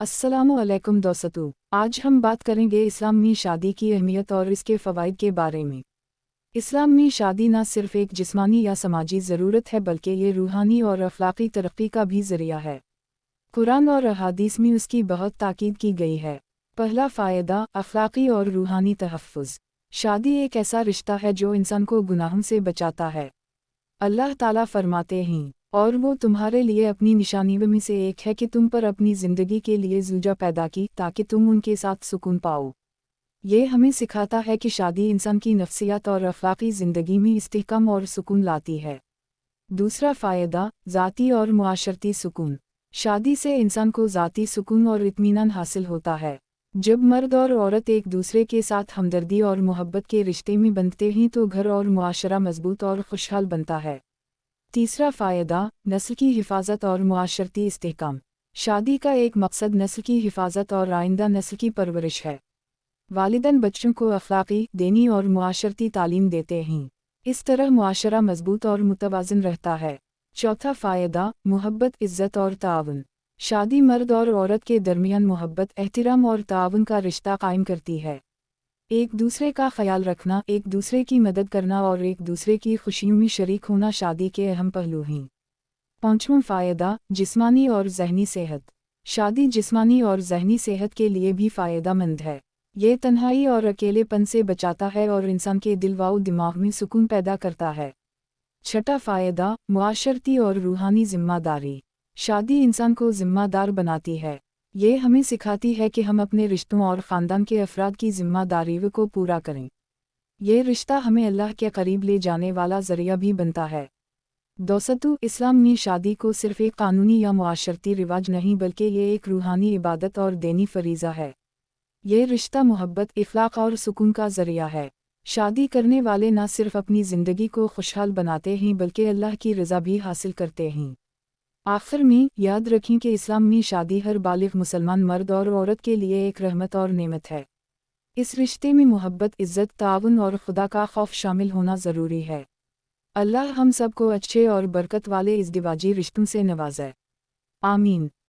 अस्सलामुअलैकुम दोस्तों, आज हम बात करेंगे इस्लाम में शादी की अहमियत और इसके फ़वाइद के बारे में। इस्लाम में शादी न सिर्फ एक जिस्मानी या समाजी ज़रूरत है बल्कि ये रूहानी और अखलाक़ी तरक्की का भी ज़रिया है। कुरान और अहादीस में उसकी बहुत ताकीद की गई है। पहला फ़ायदा, अखलाक़ी और रूहानी तहफ़्फ़ुज़। शादी एक ऐसा रिश्ता है जो इंसान को गुनाहों से बचाता है। अल्लाह ताला फरमाते हैं, और वो तुम्हारे लिए अपनी निशानियों में से एक है कि तुम पर अपनी ज़िंदगी के लिए ज़ूजा पैदा की ताकि तुम उनके साथ सुकून पाओ। ये हमें सिखाता है कि शादी इंसान की नफ्सियात और अखलाक़ी ज़िंदगी में इस्तेहकाम और सुकून लाती है। दूसरा फ़ायदा, ज़ाती और मुआशरती सुकून। शादी से इंसान को ज़ाती सुकून और इत्मीनान हासिल होता है। जब मर्द और औरत एक दूसरे के साथ हमदर्दी और मोहब्बत के रिश्ते में बंधते हैं तो घर और मुआशरा मजबूत और खुशहाल बनता है। तीसरा फ़ायदा, नस्ल की हिफाजत और मुआशरती इस्तेहकाम। शादी का एक मकसद नस्ल की हिफाजत और आइंदा नस्ल की परवरिश है। वालिदैन बच्चों को अखलाक़ी, दीनी और मुआशरती तालीम देते हैं। इस तरह मुआशरा मजबूत और मुतवाज़िन रहता है। चौथा फ़ायदा, मोहब्बत, इज़्ज़त और ताउन। शादी मर्द और औरत के दरमियान मोहब्बत, एहतिराम और ताउन का रिश्ता कायम करती है। एक दूसरे का ख्याल रखना, एक दूसरे की मदद करना और एक दूसरे की खुशियों में शरीक होना शादी के अहम पहलू हैं। पाँचवां फ़ायदा, जिस्मानी और ज़हनी सेहत। शादी जिस्मानी और ज़हनी सेहत के लिए भी फ़ायदेमंद है। ये तन्हाई और अकेलेपन से बचाता है और इंसान के दिल व दिमाग में सुकून पैदा करता है। छठा फ़ायदा, मुआशरती और रूहानी ज़िम्मेदारी। शादी इंसान को ज़िम्मेदार बनाती है। ये हमें सिखाती है कि हम अपने रिश्तों और ख़ानदान के अफराद की ज़िम्मेदारियों को पूरा करें। ये रिश्ता हमें अल्लाह के करीब ले जाने वाला ज़रिया भी बनता है। दोस्तों, इस्लाम में शादी को सिर्फ़ एक कानूनी या मुआशरती रिवाज नहीं बल्कि ये एक रूहानी इबादत और दीनी फ़रीज़ा है। ये रिश्ता मोहब्बत, इख़लाक़ और सुकून का ज़रिया है। शादी करने वाले न सिर्फ अपनी ज़िंदगी को खुशहाल बनाते हैं बल्कि अल्लाह की रज़ा भी हासिल करते हैं। आखिर में याद रखें कि इस्लाम में शादी हर बालिग़ मुसलमान मर्द और औरत के लिए एक रहमत और नेमत है। इस रिश्ते में मोहब्बत, इज़्ज़त, ताउन और खुदा का खौफ शामिल होना ज़रूरी है। अल्लाह हम सब को अच्छे और बरकत वाले इज़्दिवाजी रिश्तों से नवाज़े। आमीन।